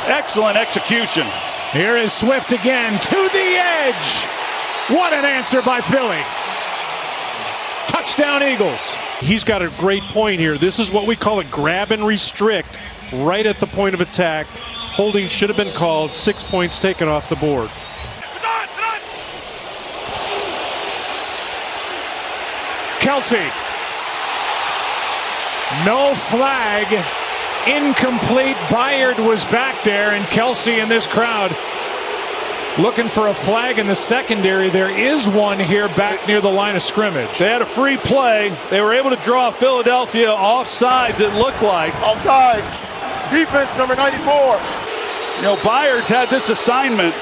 Excellent execution. Here is Swift again to the edge. What an answer by Philly. Touchdown Eagles. He's got a great point here. This is what we call a grab and restrict right at the point of attack. Holding should have been called. 6 points taken off the board. Kelsey. No flag. Incomplete. Byard was back there, and Kelsey in this crowd looking for a flag in the secondary. There is one here back near the line of scrimmage. They had a free play. They were able to draw Philadelphia offsides, it looked like. Offside. Defense number 94. You know, Byard's had this assignment.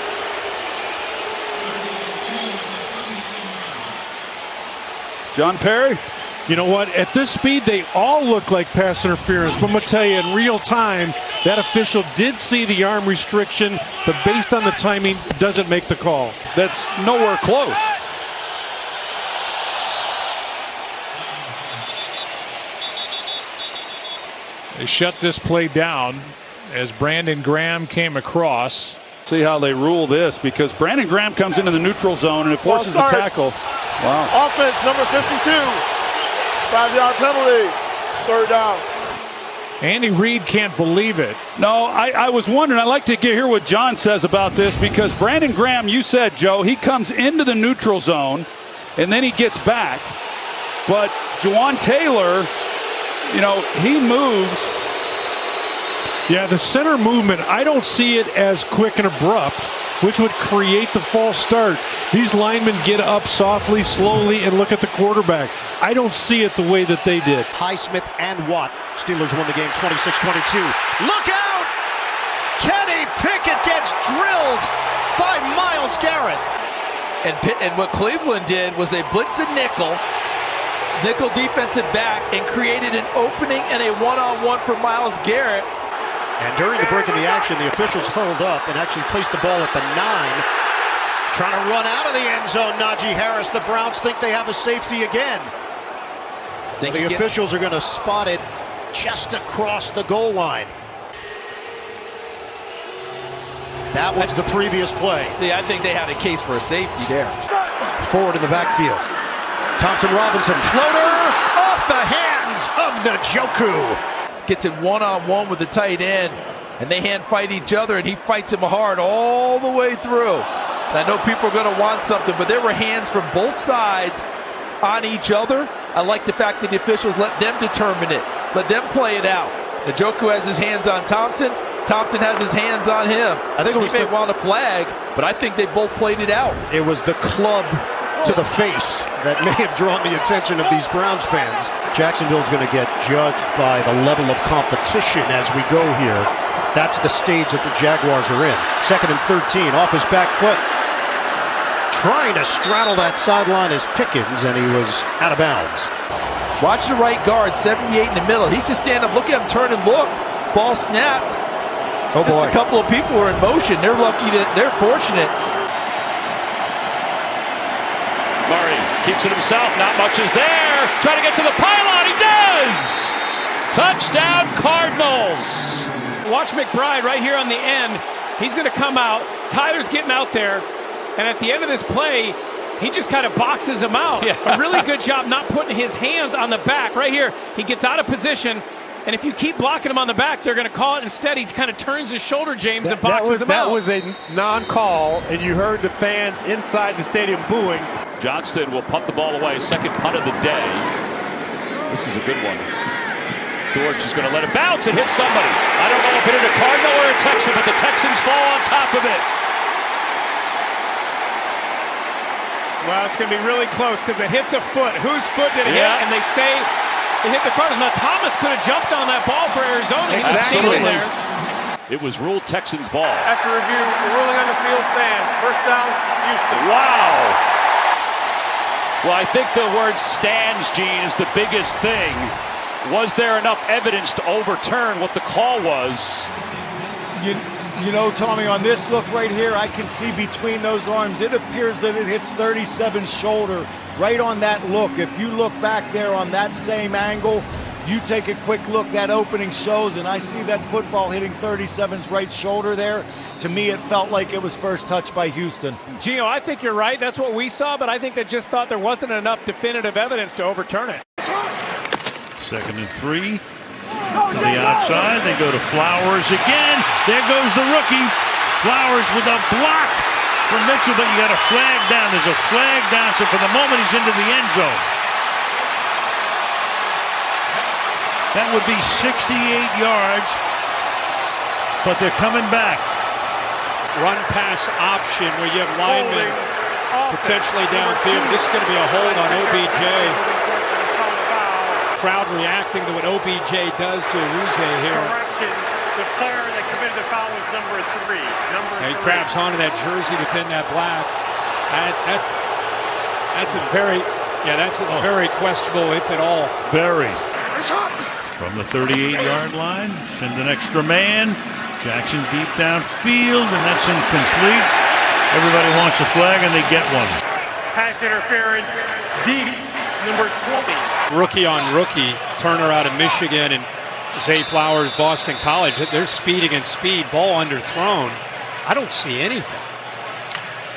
John Perry? You know what? At this speed, they all look like pass interference. But I'm going to tell you, in real time, that official did see the arm restriction, but based on the timing, doesn't make the call. That's nowhere close. They shut this play down as Brandon Graham came across. See how they rule this, because Brandon Graham comes into the neutral zone and it forces a tackle. Wow. Offense number 52. 5-yard penalty. 3rd down. Andy Reid can't believe it. No, I was wondering. I'd like to hear what John says about this, because Brandon Graham, you said, Joe, he comes into the neutral zone and then he gets back. But Juwan Taylor, you know, he moves. Yeah, the center movement, I don't see it as quick and abrupt, which would create the false start. These linemen get up softly, slowly, and look at the quarterback. I don't see it the way that they did. Highsmith and Watt. Steelers won the game 26-22. Look out! Kenny Pickett gets drilled by Myles Garrett. And what Cleveland did was they blitzed the nickel defensive back, and created an opening and a one-on-one for Myles Garrett. And during the break of the action, the officials huddled up and actually placed the ball at the 9. Trying to run out of the end zone, Najee Harris. The Browns think they have a safety again. The officials are going to spot it just across the goal line. That was the previous play. See, I think they had a case for a safety there. Forward in the backfield. Thompson Robinson, floater off the hands of Njoku. Gets in one-on-one with the tight end, and they hand fight each other, and he fights him hard all the way through. And I know people are going to want something, but there were hands from both sides on each other. I like the fact that the officials let them determine it, let them play it out. Njoku has his hands on Thompson. Thompson has his hands on him. I think he may want a flag, but I think they both played it out. It was the club to the face that may have drawn the attention of these Browns fans. Jacksonville's going to get judged by the level of competition as we go here. That's the stage that the Jaguars are in. 2nd and 13, off his back foot. Trying to straddle that sideline is Pickens, and he was out of bounds. Watch the right guard, 78 in the middle. He's just standing up. Look at him turn and look. Ball snapped. Oh boy. A couple of people are in motion. They're lucky that they're fortunate. Murray keeps it himself. Not much is there. Trying to get to the pylon. He does! Touchdown Cardinals. Watch McBride right here on the end. He's going to come out. Tyler's getting out there. And at the end of this play, he just kind of boxes him out. Yeah. A really good job not putting his hands on the back. Right here, he gets out of position. And if you keep blocking him on the back, they're going to call it. Instead, he kind of turns his shoulder, James, and boxes him out. That was a non-call, and you heard the fans inside the stadium booing. Johnston will punt the ball away. 2nd punt of the day. This is a good one. George is going to let it bounce and hit somebody. I don't know if it hit a Cardinal or a Texan, but the Texans fall on top of it. Well, it's going to be really close because it hits a foot. Whose foot did it hit? And they say it hit the Cardinals. Now, Thomas could have jumped on that ball for Arizona. He was standing there. It was ruled Texans ball. After review, the ruling on the field stands. 1st down, Houston. Wow. Well, I think the word stands, Gene, is the biggest thing. Was there enough evidence to overturn what the call was? You know, Tommy, on this look right here, I can see between those arms, it appears that it hits 37's shoulder right on that look. If you look back there on that same angle, You take a quick look, that opening shows, and I see that football hitting 37's right shoulder there. To me, it felt like it was first touched by Houston. Gio, I think you're right. That's what we saw, but I think they just thought there wasn't enough definitive evidence to overturn it. 2nd and 3. To the outside, they go to Flowers again. There goes the rookie. Flowers with a block from Mitchell, but you got a flag down. There's a flag down, so for the moment he's into the end zone. That would be 68 yards, but they're coming back. Run pass option where you have linemen potentially downfield. This is going to be a hold on OBJ. Crowd reacting to what OBJ does to Awuzie here. Correction, the player that committed the foul was number 3. He grabs onto that jersey within that black. That's a very questionable, if at all. Very. From the 38-yard line, send an extra man. Jackson deep downfield, and that's incomplete. Everybody wants a flag, and they get one. Pass interference, deep, number 20. Rookie on rookie, Turner out of Michigan and Zay Flowers, Boston College. They're speed against speed, ball underthrown. I don't see anything.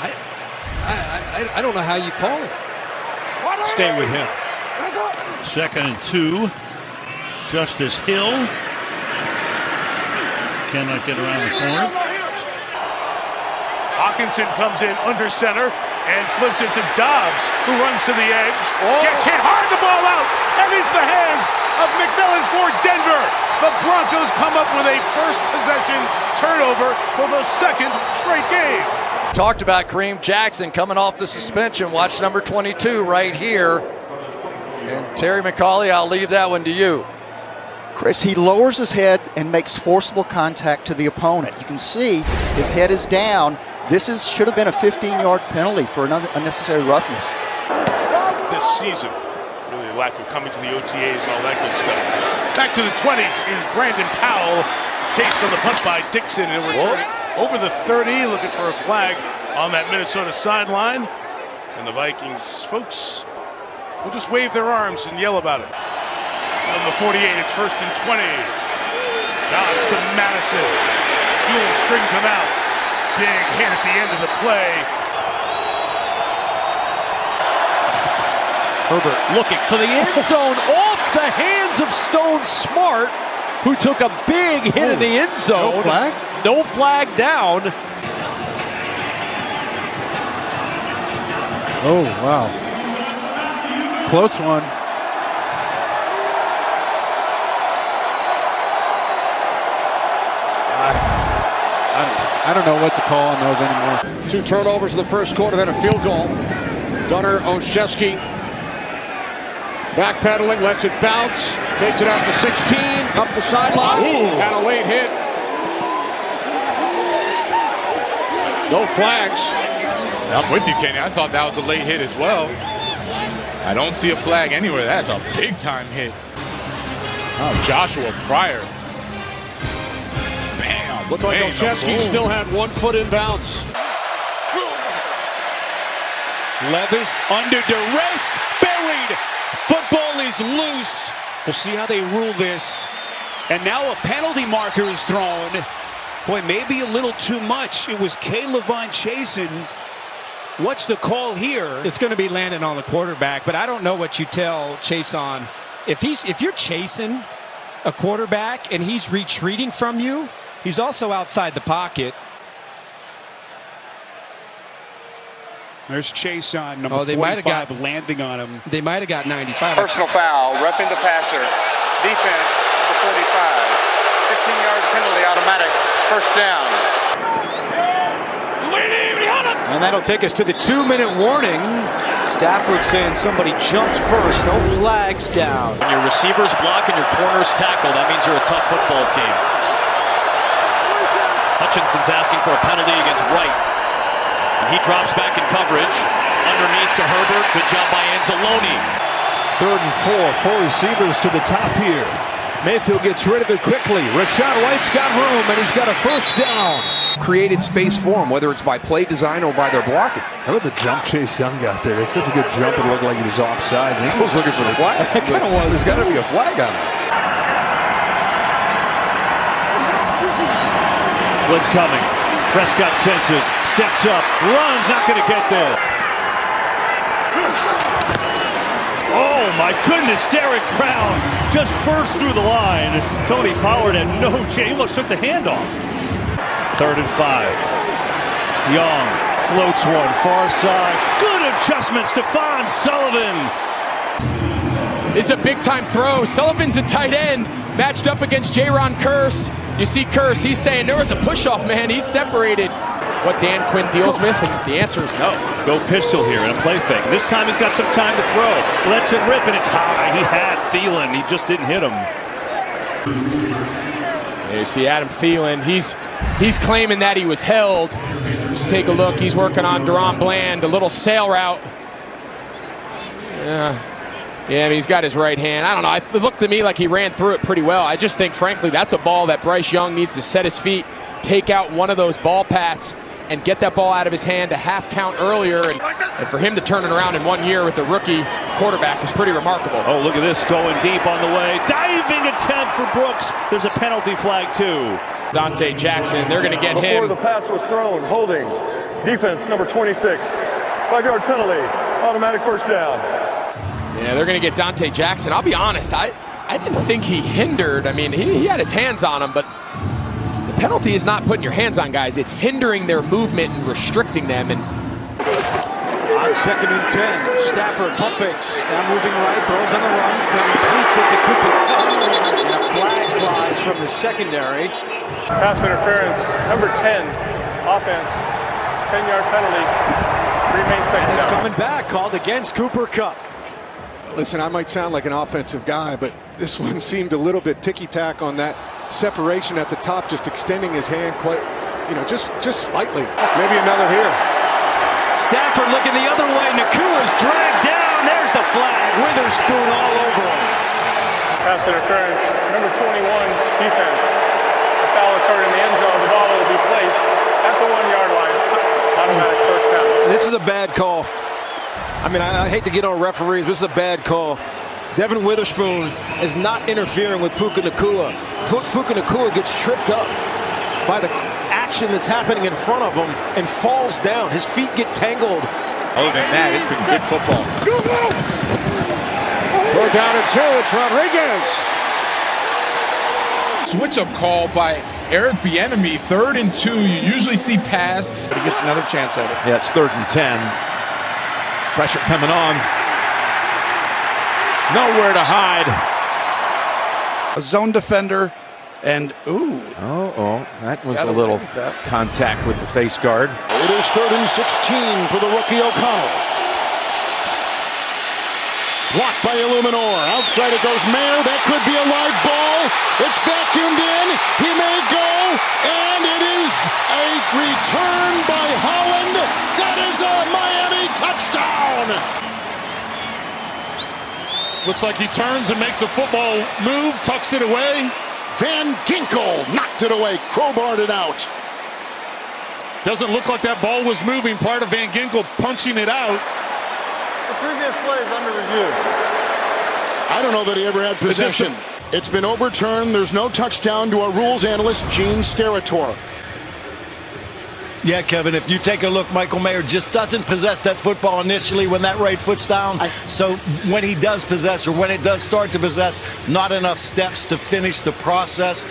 I don't know how you call it. Stay with him. 2nd and 2. Justice Hill cannot get around the corner. Hawkinson comes in under center and flips it to Dobbs, who runs to the edge. Gets hit hard, the ball out, and into the hands of McMillan for Denver. The Broncos come up with a first possession turnover for the 2nd straight game. Talked about Kareem Jackson coming off the suspension. Watch number 22 right here. And Terry McCauley, I'll leave that one to you. Chris, he lowers his head and makes forcible contact to the opponent. You can see his head is down. This should have been a 15-yard penalty for unnecessary roughness. This season, really a lack of coming to the OTAs and all that good stuff. Back to the 20 is Brandon Powell. Chased on the punt by Dixon and returning over the 30, looking for a flag on that Minnesota sideline. And the Vikings folks will just wave their arms and yell about it. On the 48, it's 1st and 20. Dobbs to Madison. Jewell strings him out. Big hit at the end of the play. Herbert looking for the end zone off the hands of Stone Smart, who took a big hit in the end zone. No flag? No flag down. Oh, wow. Close one. I don't know what to call on those anymore. 2 turnovers in the first quarter, then a field goal. Gunnar Olszewski backpedaling, lets it bounce, takes it out to 16, up the sideline, and a late hit. No flags. I'm with you, Kenny. I thought that was a late hit as well. I don't see a flag anywhere. That's a big-time hit. Oh, Joshua Pryor. Looked like Olszewski still had 1 foot in bounds. Levis under duress, buried. Football is loose. We'll see how they rule this. And now a penalty marker is thrown. Boy, maybe a little too much. It was K'Lavon Chasen. What's the call here? It's going to be landing on the quarterback, but I don't know what you tell Chasen. If you're chasing a quarterback and he's retreating from you, he's also outside the pocket. There's Chase on number 45 landing on him. They might have got 95. Personal foul, repping the passer. Defense, number 45. 15-yard penalty, automatic. First down. And that'll take us to the 2-minute warning. Stafford saying somebody jumped first. No flags down. When your receivers block and your corners tackle, that means you're a tough football team. Hutchinson's asking for a penalty against Wright. And he drops back in coverage. Underneath to Herbert. Good job by Anzalone. 3rd and 4. 4 receivers to the top here. Mayfield gets rid of it quickly. Rachaad White's got room, and he's got a first down. Created space for him, whether it's by play design or by their blocking. How about the jump Chase Young got there? It's such a good jump, it looked like he was offsides. He was looking for the flag. It kind of was. There's got to be a flag on it. Blitz coming. Prescott senses, steps up, runs, not going to get there. Oh my goodness, Derek Brown just burst through the line. Tony Pollard had no chance. He almost took the handoff. 3rd and 5. Young floats one, far side. Good adjustment, Stephon Sullivan. It's a big-time throw. Sullivan's a tight end, matched up against Jaron Kearse. You see Kearse, he's saying there was a push-off, man. He's separated. What Dan Quinn deals with, and the answer is no. Go pistol here in a play fake. This time he's got some time to throw. Lets it rip, and it's high. He had Thielen. He just didn't hit him. There you see Adam Thielen. He's claiming that he was held. Let's take a look. He's working on Deron Bland, a little sail route. Yeah, I mean, he's got his right hand. I don't know. It looked to me like he ran through it pretty well. I just think, frankly, that's a ball that Bryce Young needs to set his feet, take out one of those ball pats, and get that ball out of his hand a half count earlier. And for him to turn it around in 1 year with a rookie quarterback is pretty remarkable. Oh, look at this, going deep on the way. Diving attempt for Brooks. There's a penalty flag, too. Dante Jackson, they're going to get him. Before the pass was thrown, holding. Defense, number 26. 5-yard penalty, automatic first down. Yeah, they're going to get Dante Jackson. I'll be honest, I didn't think he hindered. I mean, he had his hands on him, but the penalty is not putting your hands on guys. It's hindering their movement and restricting them. And on 2nd and 10, Stafford pump fakes. Now moving right, throws on the run, completes it to Cooper Kupp. And a flag flies from the secondary. Pass interference, number 10, offense, 10-yard penalty, remains second And it's down. coming back, called against Cooper Kupp. Listen, I might sound like an offensive guy, but this one seemed a little bit ticky-tack on that separation at the top, just extending his hand quite, just slightly. Maybe another here. Stafford looking the other way. Nakua's dragged down. There's the flag. Witherspoon all over him. Pass interference, number 21, defense. The foul occurred in the end zone. The ball will be placed at the 1-yard line. Automatic first down. This is a bad call. I mean, I hate to get on referees, but this is a bad call. Devin Witherspoon is not interfering with Puka Nacua. Puka Nacua gets tripped up by the action that's happening in front of him and falls down. His feet get tangled. Other than that, it's been good football. We're down at 2. It's Rodriguez. Switch-up call by Eric Bieniemy, 3rd and 2. You usually see pass. But he gets another chance at it. Yeah, it's 3rd and 10. Pressure coming on. Nowhere to hide. A zone defender, and That was a little contact with the face guard. it is 3rd and 16 for the rookie O'Connell. Blocked by Illuminor. Outside it goes Mayer. That could be a live ball. It's vacuumed in. He may go. And it is a return by Holland. That is a Miami touchdown. Looks like he turns and makes a football move, tucks it away. Van Ginkel knocked it away, crowbarred it out. Doesn't look like that ball was moving prior to Van Ginkel punching it out. The previous play is under review. I don't know that he ever had possession. It's been overturned. There's no touchdown to our rules analyst, Gene Steratore. Yeah, Kevin, if you take a look, Michael Mayer just doesn't possess that football initially when that right foot's down. So when he does possess, or when it does start to possess, not enough steps to finish the process.